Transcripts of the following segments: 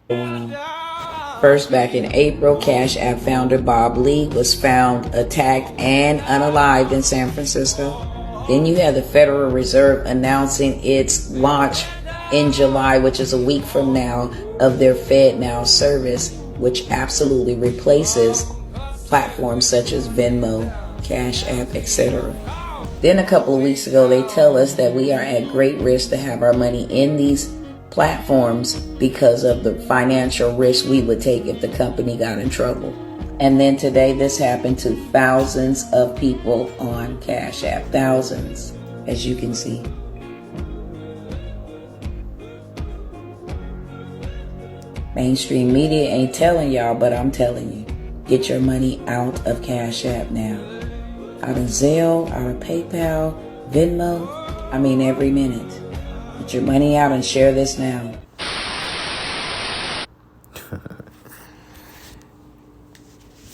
First, back in April, Cash App founder Bob Lee was found attacked and unalived in San Francisco. Then you have the Federal Reserve announcing its launch in July, which is a week from now, of their FedNow service, which absolutely replaces platforms such as Venmo, Cash App, etc. Then a couple of weeks ago, they tell us that we are at great risk to have our money in these platforms because of the financial risk we would take if the company got in trouble. And then today, this happened to thousands of people on Cash App. Thousands, as you can see. Mainstream media ain't telling y'all, but I'm telling you. Get your money out of Cash App now. Out of Zelle, out of PayPal, Venmo. Every minute. Get your money out and share this now.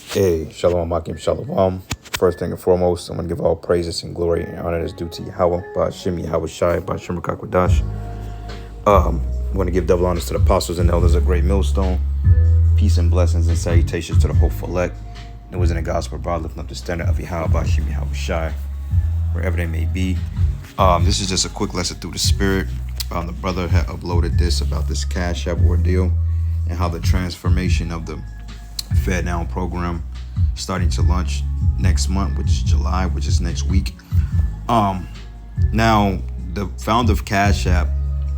Hey, Shalom, Akim Shalom. First thing and foremost, I'm going to give all praises and glory and honor that's due to Yahweh, Ba'ashim Yahweh Shai, Ba'ashim Kakwadash. I want to give double honors to the apostles and elders of Great Millstone. Peace and blessings and salutations to the hopeful elect. It was in the gospel of God, lifting up the standard of Yahweh, Ba'ashim Yahweh Shai, wherever they may be. This is just a quick lesson through the spirit. The brother had uploaded this about this Cash App ordeal and how the transformation of the FedNow program starting to launch next month, which is July, which is next week. Now, the founder of Cash App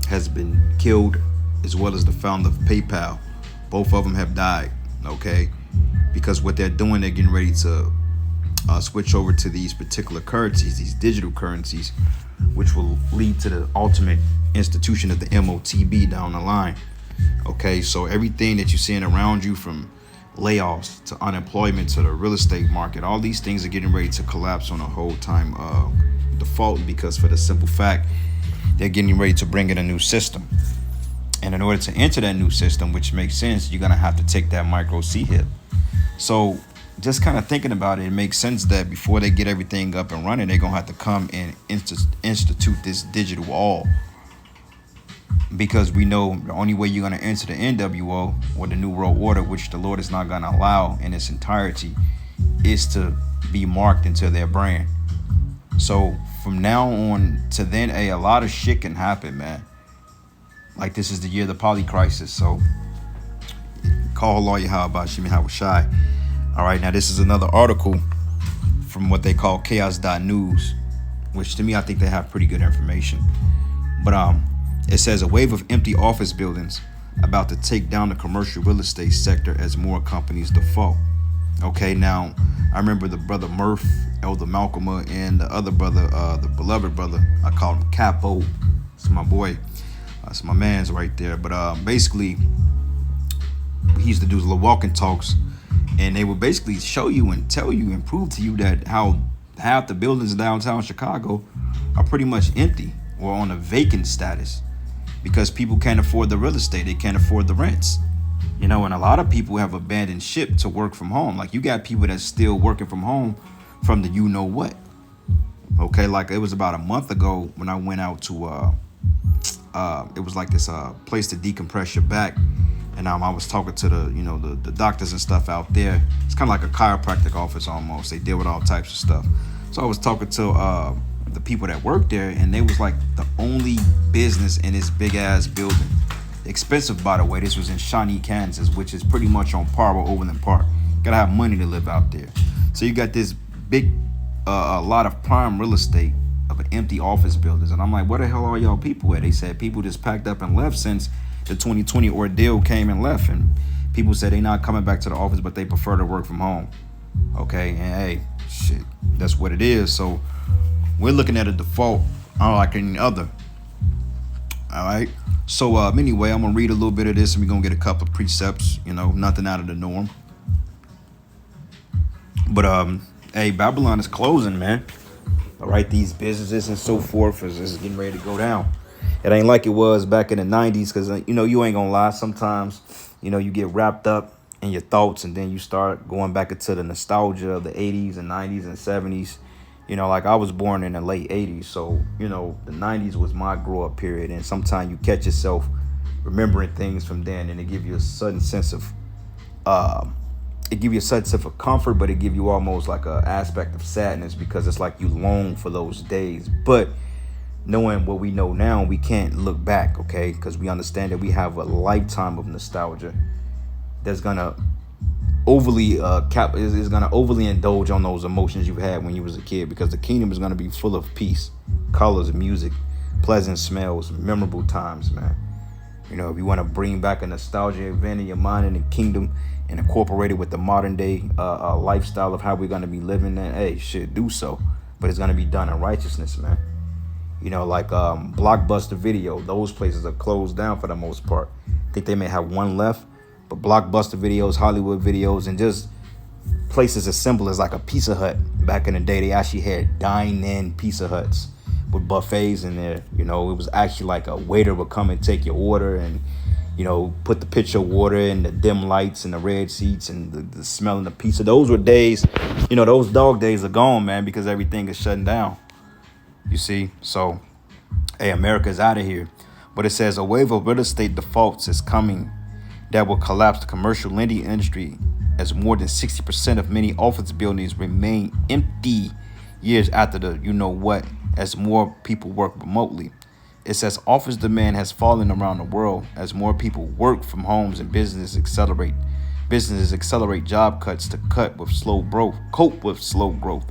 has been killed, as well as the founder of PayPal. Both of them have died, okay? Because what they're doing, they're getting ready to switch over to these particular currencies, these digital currencies, which will lead to the ultimate institution of the MOTB down the line. Okay, so everything that you're seeing around you, from layoffs to unemployment to the real estate market, all these things are getting ready to collapse on a whole time default, because for the simple fact they're getting ready to bring in a new system. And in order to enter that new system, which makes sense, you're going to have to take that micro C hit. So just kind of thinking about it, it makes sense that before they get everything up and running, they're going to have to come and institute this digital wall. Because we know the only way you're going to enter the NWO, or the New World Order, which the Lord is not going to allow in its entirety, is to be marked into their brand. So from now on to then, a lot of shit can happen, man. Like, this is the year of the poly crisis. So call lawyer how about Shimi Hawashai. All right, now this is another article from what they call chaos.news, which to me, I think they have pretty good information. But it says a wave of empty office buildings about to take down the commercial real estate sector as more companies default. Okay, now I remember the brother Murph, Elder Malcolm, and the other brother, the beloved brother, I call him Capo. It's my boy. It's my man's right there. But basically, he used to do little walking talks, and they would basically show you and tell you and prove to you that how half the buildings in downtown Chicago are pretty much empty or on a vacant status, because people can't afford the real estate. They can't afford the rents. And a lot of people have abandoned ship to work from home. Like, you got people that's still working from home from the you-know-what. Okay, like it was about a month ago when I went out to, it was like this place to decompress your back. And I was talking to the doctors and stuff out there. It's kind of like a chiropractic office almost. They deal with all types of stuff. So I was talking to the people that work there, and they was like the only business in this big ass building. Expensive, by the way. This was in Shawnee, Kansas, which is pretty much on par with Overland Park. Gotta have money to live out there. So you got this big, a lot of prime real estate of empty office buildings. And I'm like, where the hell are y'all people at? They said people just packed up and left since the 2020 ordeal came and left. And people said they not coming back to the office, but they prefer to work from home. Okay, and hey, shit, that's what it is. So we're looking at a default unlike any other. All right. So anyway, I'm going to read a little bit of this, and we're going to get a couple of precepts, nothing out of the norm. But, hey, Babylon is closing, man. All right, these businesses and so forth is getting ready to go down. It ain't like it was back in the 90s, because, you ain't going to lie. Sometimes, you get wrapped up in your thoughts, and then you start going back into the nostalgia of the 80s and 90s and 70s. Like I was born in the late 80s. So, the 90s was my grow up period. And sometimes you catch yourself remembering things from then, and it give you a sudden sense of comfort, but it give you almost like a aspect of sadness, because it's like you long for those days. But knowing what we know now, we can't look back, okay? Because we understand that we have a lifetime of nostalgia that's gonna is gonna overly indulge on those emotions you had when you was a kid, because the kingdom is gonna be full of peace, colors, music, pleasant smells, memorable times, man. You know, if you want to bring back a nostalgia event in your mind in the kingdom and incorporate it with the modern day lifestyle of how we're gonna be living, then hey, shit, do so. But it's gonna be done in righteousness, man. You know, like Blockbuster Video, those places are closed down for the most part. I think they may have one left, but Blockbuster Videos, Hollywood Videos, and just places as simple as like a Pizza Hut. Back in the day, they actually had dine-in Pizza Huts with buffets in there. You know, it was actually like a waiter would come and take your order and, you know, put the pitcher of water and the dim lights and the red seats and the smell of the pizza. Those were days, you know, those dog days are gone, man, because everything is shutting down. You see? So, hey, America's out of here. But it says a wave of real estate defaults is coming that will collapse the commercial lending industry, as more than 60% of many office buildings remain empty years after the you-know-what, as more people work remotely. It says office demand has fallen around the world as more people work from homes and businesses accelerate job cuts to cope with slow growth.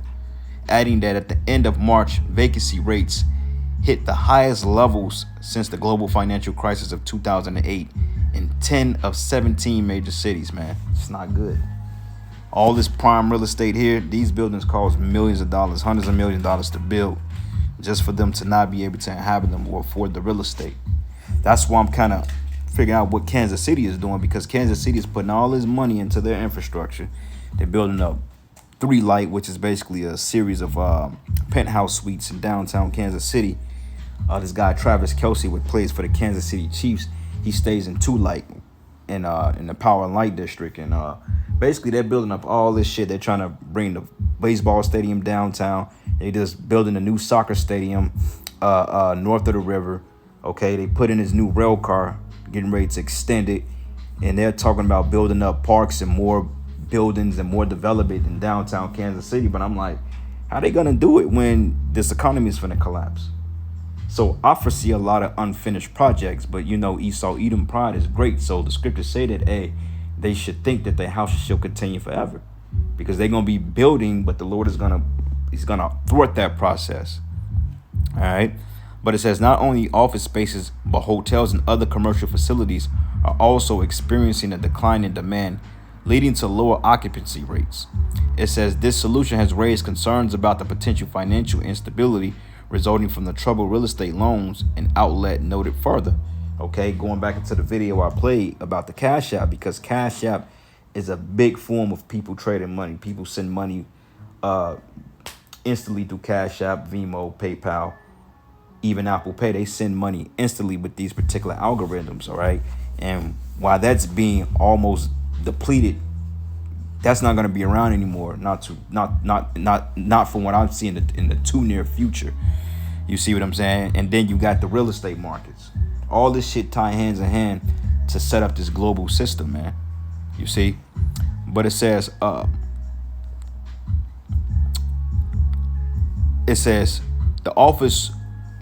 Adding that at the end of March, vacancy rates hit the highest levels since the global financial crisis of 2008 in 10 of 17 major cities, man. It's not good. All this prime real estate here, these buildings cost millions of dollars, hundreds of millions of dollars to build, just for them to not be able to inhabit them or afford the real estate. That's why I'm kind of figuring out what Kansas City is doing, because Kansas City is putting all this money into their infrastructure. They're building up 3 Light, which is basically a series of penthouse suites in downtown Kansas City. This guy, Travis Kelce, which plays for the Kansas City Chiefs, he stays in 2 Light in the Power and Light District. And basically, they're building up all this shit. They're trying to bring the baseball stadium downtown. They just building a new soccer stadium north of the river. Okay, they put in this new rail car, getting ready to extend it. And they're talking about building up parks and more buildings and more development in downtown Kansas City. But I'm like, how they gonna do it when this economy is gonna collapse? So I foresee a lot of unfinished projects, but you know, Esau Edom pride is great. So the scriptures say that, hey, they should think that their house shall continue forever, because they're gonna be building, but the Lord is gonna thwart that process. All right. But it says not only office spaces, but hotels and other commercial facilities are also experiencing a decline in demand, leading to lower occupancy rates. It says this solution has raised concerns about the potential financial instability resulting from the troubled real estate loans, and outlet noted further. Okay, going back into the video I played about the Cash App, because Cash App is a big form of people trading money. People send money instantly through Cash App, Venmo, PayPal, even Apple Pay. They send money instantly with these particular algorithms, all right? And while that's being almost depleted, that's not going to be around anymore. Not from what I'm seeing in the too near future. You see what I'm saying? And then you got the real estate markets. All this shit tie hands in hand to set up this global system, man. You see? But it says the office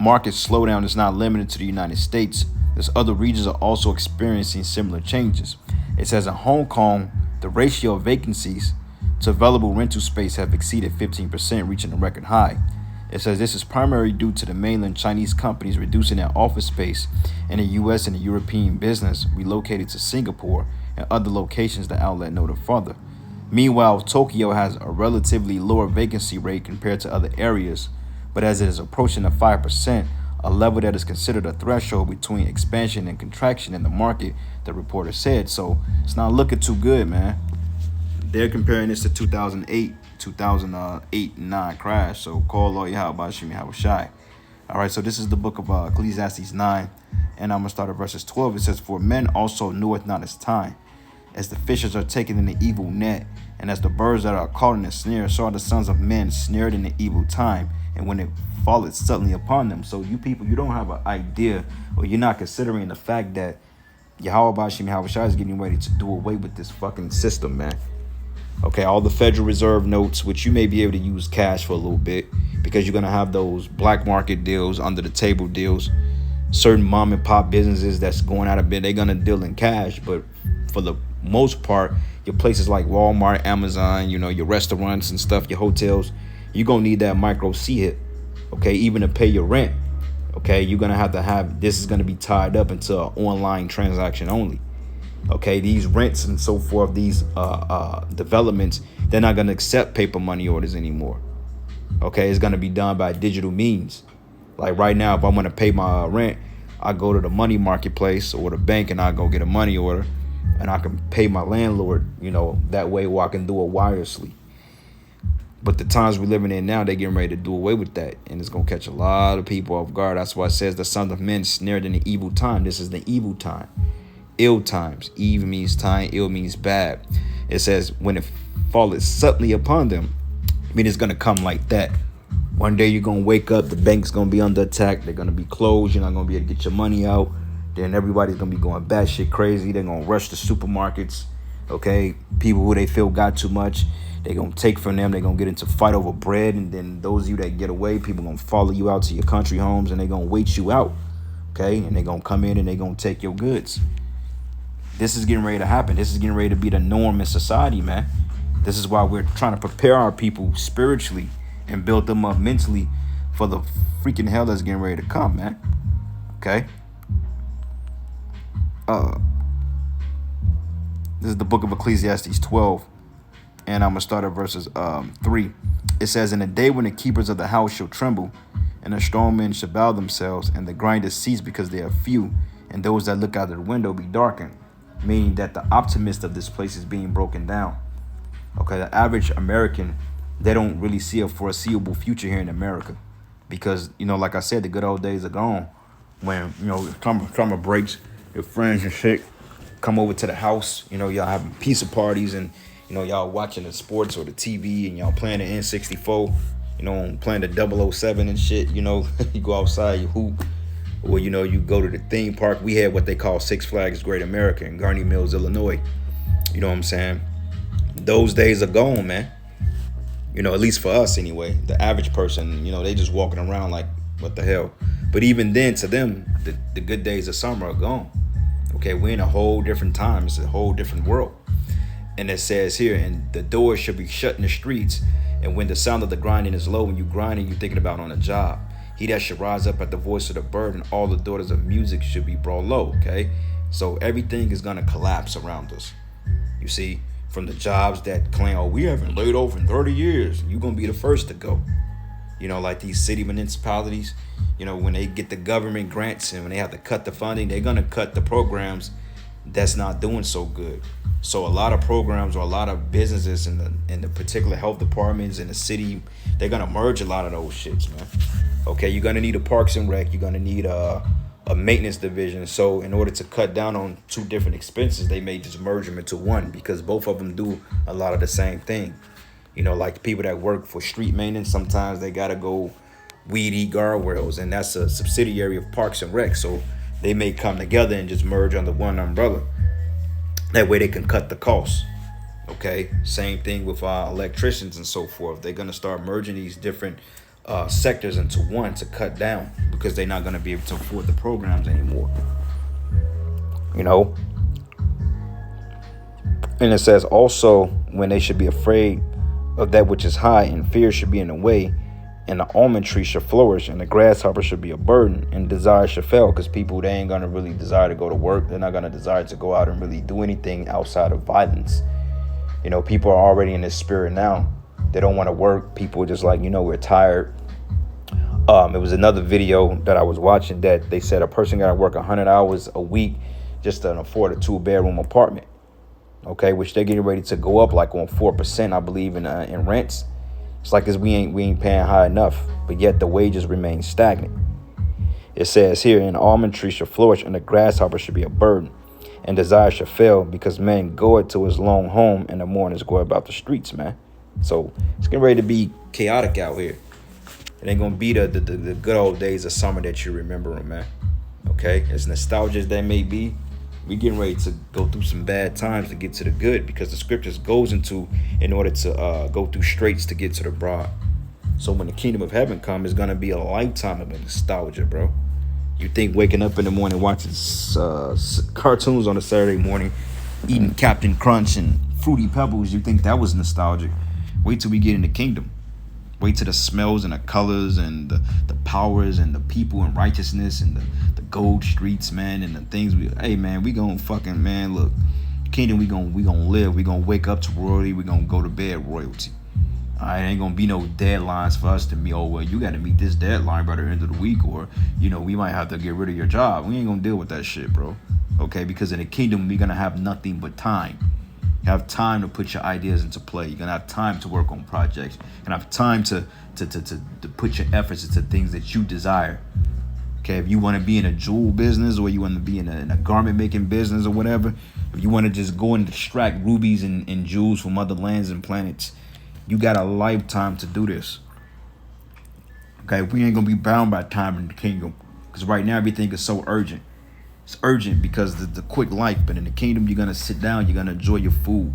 market slowdown is not limited to the United States, as other regions are also experiencing similar changes. It says in Hong Kong, the ratio of vacancies to available rental space have exceeded 15%, reaching a record high. It says this is primarily due to the mainland Chinese companies reducing their office space, and the U.S. and the European business relocated to Singapore and other locations, the outlet noted further. Meanwhile, Tokyo has a relatively lower vacancy rate compared to other areas, but as it is approaching the 5%, a level that is considered a threshold between expansion and contraction in the market, the reporter said. So it's not looking too good, man. They're comparing this to 2008 and 9 crash. So call Lord Yahweh Shimi Hawashai. All right, so this is the book of Ecclesiastes 9, and I'm going to start at verses 12. It says, for men also knoweth not his time, as the fishes are taken in the evil net, and as the birds that are caught in the snare, so are the sons of men snared in the evil time, and when it falleth suddenly upon them. So you people, you don't have an idea, or you're not considering the fact that Yahweh Bashim Havashai is getting ready to do away with this fucking system, man. Okay, all the Federal Reserve notes, which you may be able to use cash for a little bit, because you're going to have those black market deals, under the table deals. Certain mom and pop businesses that's going out of bed, they're going to deal in cash. But for the most part, your places like Walmart, Amazon, you know, your restaurants and stuff, your hotels, you're going to need that micro C-hit, okay, even to pay your rent. Okay, you're going to have this is going to be tied up into an online transaction only. Okay, these rents and so forth, these developments, they're not going to accept paper money orders anymore. Okay, it's going to be done by digital means. Like right now, if I want to pay my rent, I go to the money marketplace or the bank and I go get a money order and I can pay my landlord, you know, that way, or I can do it wirelessly. But the times we're living in now, they're getting ready to do away with that. And it's going to catch a lot of people off guard. That's why it says the sons of men snared in the evil time. This is the evil time. Ill times. Evil means time. Ill means bad. It says when it falleth suddenly upon them, I mean, it's going to come like that. One day you're going to wake up. The bank's going to be under attack. They're going to be closed. You're not going to be able to get your money out. Then everybody's going to be going batshit crazy. They're going to rush the supermarkets. Okay. People who they feel got too much, they're going to take from them. They're going to get into a fight over bread. And then those of you that get away, people going to follow you out to your country homes and they're going to wait you out. Okay. And they're going to come in and they're going to take your goods. This is getting ready to happen. This is getting ready to be the norm in society, man. This is why we're trying to prepare our people spiritually and build them up mentally for the freaking hell that's getting ready to come, man. Okay. This is the book of Ecclesiastes 12. And I'm going to start at verses 3. It says, in the day when the keepers of the house shall tremble, and the strong men shall bow themselves, and the grinders cease because they are few, and those that look out of the window be darkened. Meaning that the optimist of this place is being broken down. Okay, the average American, they don't really see a foreseeable future here in America. Because, you know, like I said, the good old days are gone. When, you know, summer breaks, your friends and shit come over to the house. You know, y'all having pizza parties and, you know, y'all watching the sports or the TV and y'all playing the N64. You know, playing the 007 and shit. You know, you go outside, you hoop. Or, you know, you go to the theme park. We had what they call Six Flags Great America in Garney Mills, Illinois. You know what I'm saying? Those days are gone, man. You know, at least for us anyway. The average person, you know, they just walking around like, what the hell? But even then, to them, the good days of summer are gone. Okay, we're in a whole different time. It's a whole different world. And it says here, and the doors should be shut in the streets. And when the sound of the grinding is low, when you grinding, you're thinking about on a job. He that should rise up at the voice of the bird, and all the daughters of music should be brought low, okay? So everything is going to collapse around us. You see, from the jobs that claim, oh, we haven't laid off in 30 years. You're going to be the first to go. You know, like these city municipalities, you know, when they get the government grants and when they have to cut the funding, they're going to cut the programs that's not doing so good. So a lot of programs or a lot of businesses in the particular health departments in the city, they're going to merge a lot of those shits, man. Okay, you're going to need a Parks and Rec. You're going to need a maintenance division. So in order to cut down on two different expenses, they may just merge them into one because both of them do a lot of the same thing. You know, like the people that work for street maintenance, sometimes they got to go weed eat guardrails, and that's a subsidiary of Parks and Rec. So they may come together and just merge under one umbrella. That way they can cut the costs. Okay, same thing with electricians and so forth. They're going to start merging these different sectors into one to cut down because they're not going to be able to afford the programs anymore. You know? And it says also when they should be afraid of that which is high, and fear should be in the way, and the almond tree should flourish, and the grasshopper should be a burden, and desire should fail, because people, they ain't going to really desire to go to work. They're not going to desire to go out and really do anything outside of violence. You know, people are already in this spirit now. They don't want to work. People are just like, you know, we're tired. It was another video that I was watching that they said a person got to work 100 hours a week just to afford a 2-bedroom apartment. Okay, which they're getting ready to go up like on 4%, I believe, in rents. It's like we ain't paying high enough, but yet the wages remain stagnant. It says here, an almond tree shall flourish, and the grasshopper should be a burden, and desire shall fail, because man goeth to his long home, and the mourners go about the streets, man. So it's getting ready to be chaotic out here. It ain't gonna be the good old days of summer that you remember them, man. Okay, as nostalgic as they may be, We getting ready to go through some bad times to get to the good, because the scriptures goes into in order to go through straits to get to the broad. So when the kingdom of heaven comes, it's gonna be a lifetime of nostalgia, bro. You think waking up in the morning watching cartoons on a Saturday morning, eating Captain Crunch and Fruity Pebbles, you think that was nostalgic? Wait till we get in the kingdom. Wait till the smells and the colors and the powers and the people and righteousness and the gold streets, man, and the things hey man, we gonna fucking, man, look, kingdom, we gonna live, we gonna wake up to royalty, we gonna go to bed royalty. Alright, ain't gonna be no deadlines for us to meet. Oh well, you gotta meet this deadline by the end of the week, or we might have to get rid of your job. We ain't gonna deal with that shit, bro. Okay, because in the kingdom we're gonna have nothing but time. You have time to put your ideas into play. You're gonna have time to work on projects. You're gonna have time to put your efforts into things that you desire. Okay, if you want to be in a jewel business, or you want to be in a garment making business or whatever, if you want to just go and extract rubies and jewels from other lands and planets, you got a lifetime to do this. Okay, we ain't gonna be bound by time in the kingdom, because right now everything is so urgent. It's urgent because the quick life, but in the kingdom you're gonna sit down, you're gonna enjoy your food.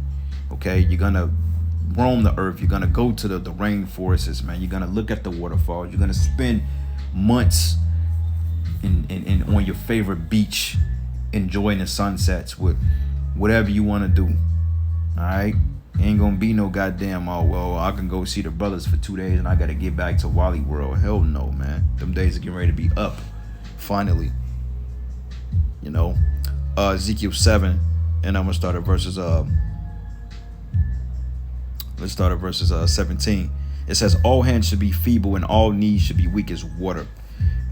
Okay, you're gonna roam the earth, you're gonna go to the rainforests, man. You're gonna look at the waterfalls. You're gonna spend months in on your favorite beach, enjoying the sunsets with whatever you want to do. All right. Ain't gonna be no goddamn, oh well, I can go see the brothers for 2 days and I gotta get back to Wally World. Hell no, man. Them days are getting ready to be up. Finally. Ezekiel 7, and I'm gonna start at verses let's start at verses 17. It says, all hands should be feeble and all knees should be weak as water,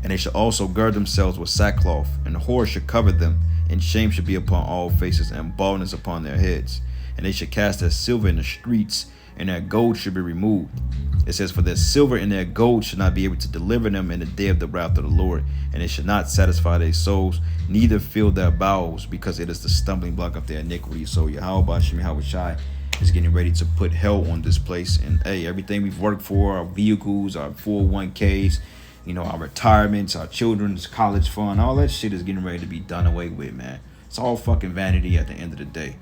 and they should also gird themselves with sackcloth, and horror should cover them, and shame should be upon all faces, and baldness upon their heads. And they should cast their silver in the streets, and their gold should be removed. It says, for their silver and their gold should not be able to deliver them in the day of the wrath of the Lord, and it should not satisfy their souls, neither fill their bowels, because it is the stumbling block of their iniquity. So Yahweh Shem Yahushai is getting ready to put hell on this place. And hey, everything we've worked for, our vehicles, our 401ks, our retirements, our children's college fund, all that shit is getting ready to be done away with, man. It's all fucking vanity at the end of the day,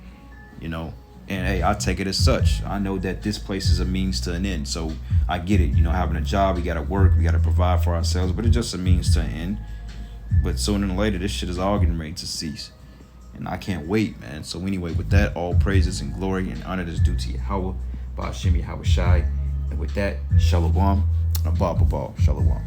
And hey, I take it as such. I know that this place is a means to an end. So I get it. Having a job, we got to work, we got to provide for ourselves, but it's just a means to an end. But sooner than later, this shit is all getting ready to cease. And I can't wait, man. So anyway, with that, all praises and glory and honor is due to Yahweh, Ba'ashem Yahushai. And with that, Shalom, and Abba Shalom.